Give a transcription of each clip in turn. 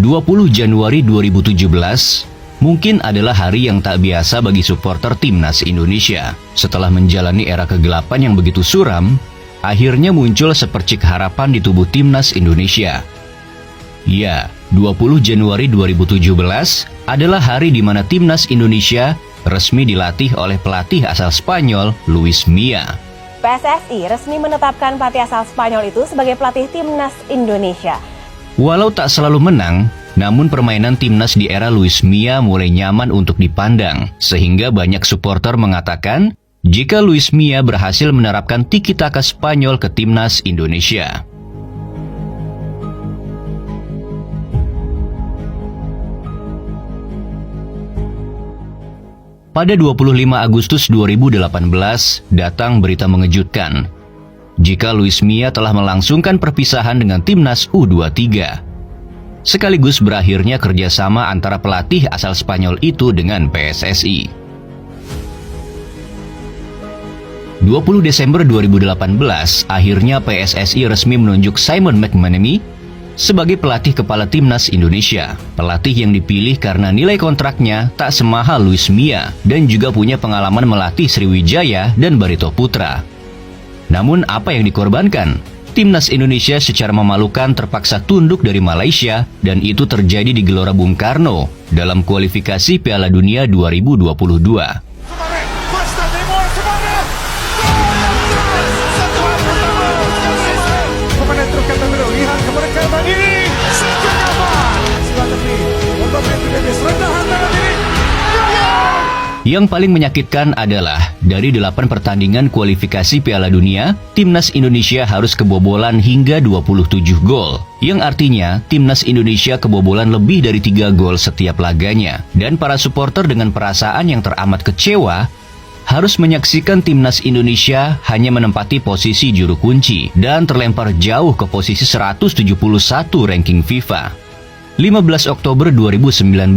20 Januari 2017 mungkin adalah hari yang tak biasa bagi supporter timnas Indonesia. Setelah menjalani era kegelapan yang begitu suram, akhirnya muncul sepercik harapan di tubuh timnas Indonesia. Ya, 20 Januari 2017 adalah hari di mana timnas Indonesia resmi dilatih oleh pelatih asal Spanyol, Luis Milla. PSSI resmi menetapkan pelatih asal Spanyol itu sebagai pelatih timnas Indonesia. Walau tak selalu menang, namun permainan timnas di era Luis Milla mulai nyaman untuk dipandang, sehingga banyak supporter mengatakan jika Luis Milla berhasil menerapkan tiki-taka Spanyol ke timnas Indonesia. Pada 25 Agustus 2018, datang berita mengejutkan. Jika Luis Milla telah melangsungkan perpisahan dengan timnas U23. Sekaligus berakhirnya kerjasama antara pelatih asal Spanyol itu dengan PSSI. 20 Desember 2018, akhirnya PSSI resmi menunjuk Simon McManamy sebagai pelatih kepala timnas Indonesia. Pelatih yang dipilih karena nilai kontraknya tak semahal Luis Milla dan juga punya pengalaman melatih Sriwijaya dan Barito Putra. Namun apa yang dikorbankan? Timnas Indonesia secara memalukan terpaksa tunduk dari Malaysia dan itu terjadi di Gelora Bung Karno dalam kualifikasi Piala Dunia 2022. Yang paling menyakitkan adalah dari 8 pertandingan kualifikasi Piala Dunia, timnas Indonesia harus kebobolan hingga 27 gol. Yang artinya, timnas Indonesia kebobolan lebih dari 3 gol setiap laganya. Dan para supporter dengan perasaan yang teramat kecewa, harus menyaksikan timnas Indonesia hanya menempati posisi juru kunci dan terlempar jauh ke posisi 171 ranking FIFA. 15 Oktober 2019,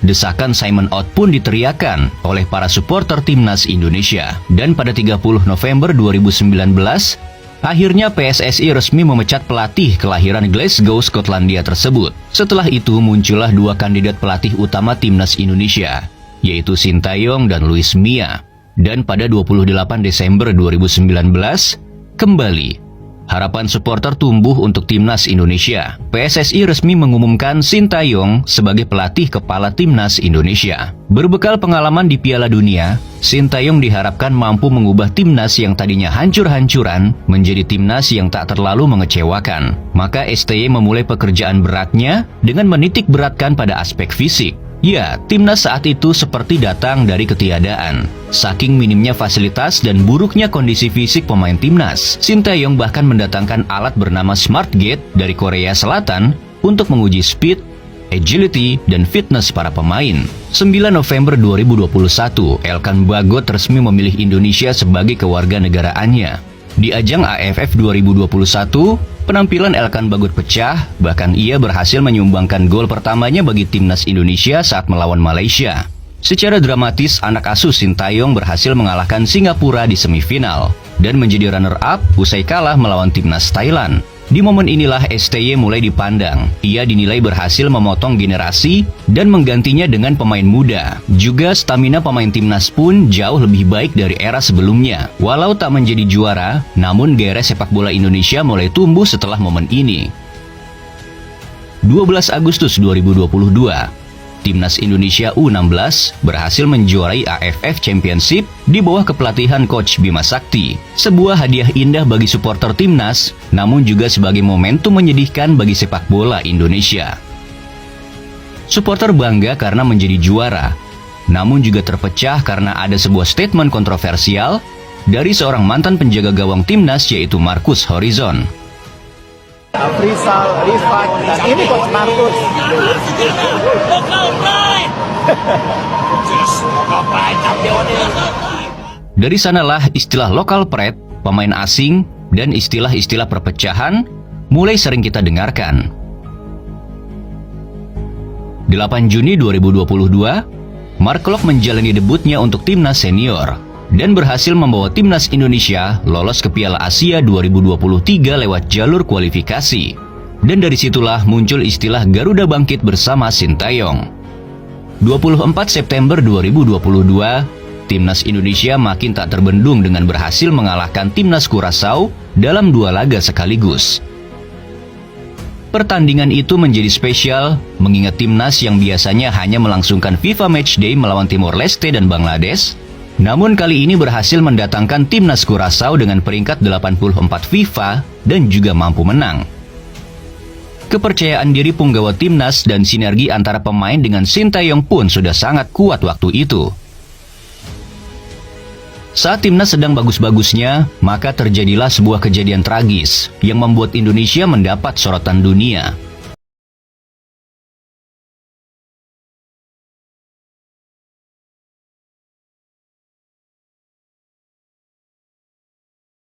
desakan Simon out pun diteriakan oleh para supporter timnas Indonesia. Dan pada 30 November 2019, akhirnya PSSI resmi memecat pelatih kelahiran Glasgow, Skotlandia tersebut. Setelah itu muncullah 2 kandidat pelatih utama timnas Indonesia, yaitu Sintayong dan Luis Milla. Dan pada 28 Desember 2019, kembali harapan supporter tumbuh untuk timnas Indonesia. PSSI resmi mengumumkan Sintayong sebagai pelatih kepala timnas Indonesia. Berbekal pengalaman di Piala Dunia, Sintayong diharapkan mampu mengubah timnas yang tadinya hancur-hancuran menjadi timnas yang tak terlalu mengecewakan. Maka STY memulai pekerjaan beratnya dengan menitik beratkan pada aspek fisik. Ya, timnas saat itu seperti datang dari ketiadaan. Saking minimnya fasilitas dan buruknya kondisi fisik pemain timnas, Sintayong bahkan mendatangkan alat bernama SmartGate dari Korea Selatan untuk menguji speed, agility, dan fitness para pemain. 9 November 2021, Elkan Bagot resmi memilih Indonesia sebagai kewarganegaraannya. Di ajang AFF 2021, penampilan Elkan Bagot pecah, bahkan ia berhasil menyumbangkan gol pertamanya bagi timnas Indonesia saat melawan Malaysia. Secara dramatis, anak asuh Sintayong berhasil mengalahkan Singapura di semifinal dan menjadi runner-up usai kalah melawan timnas Thailand. Di momen inilah STY mulai dipandang. Ia dinilai berhasil memotong generasi dan menggantinya dengan pemain muda. Juga stamina pemain timnas pun jauh lebih baik dari era sebelumnya. Walau tak menjadi juara, namun gairah sepak bola Indonesia mulai tumbuh setelah momen ini. 12 Agustus 2022, timnas Indonesia U16 berhasil menjuarai AFF Championship di bawah kepelatihan Coach Bima Sakti. Sebuah hadiah indah bagi supporter timnas, namun juga sebagai momentum menyedihkan bagi sepak bola Indonesia. Supporter bangga karena menjadi juara, namun juga terpecah karena ada sebuah statement kontroversial dari seorang mantan penjaga gawang timnas yaitu Marcus Horizon. Rizal, Rifat, dan ini Coach Marcus. Dari sanalah istilah local pride, pemain asing, dan istilah-istilah perpecahan mulai sering kita dengarkan. 8 Juni 2022, Mark Klok menjalani debutnya untuk timnas senior dan berhasil membawa timnas Indonesia lolos ke Piala Asia 2023 lewat jalur kualifikasi. Dan dari situlah muncul istilah Garuda Bangkit bersama Sintayong. 24 September 2022, Timnas Indonesia makin tak terbendung dengan berhasil mengalahkan Timnas Curaçao dalam 2 laga sekaligus. Pertandingan itu menjadi spesial, mengingat Timnas yang biasanya hanya melangsungkan FIFA Matchday melawan Timor Leste dan Bangladesh, namun kali ini berhasil mendatangkan Timnas Curaçao dengan peringkat 84 FIFA dan juga mampu menang. Kepercayaan diri punggawa Timnas dan sinergi antara pemain dengan Sintayong pun sudah sangat kuat waktu itu. Saat Timnas sedang bagus-bagusnya, maka terjadilah sebuah kejadian tragis yang membuat Indonesia mendapat sorotan dunia.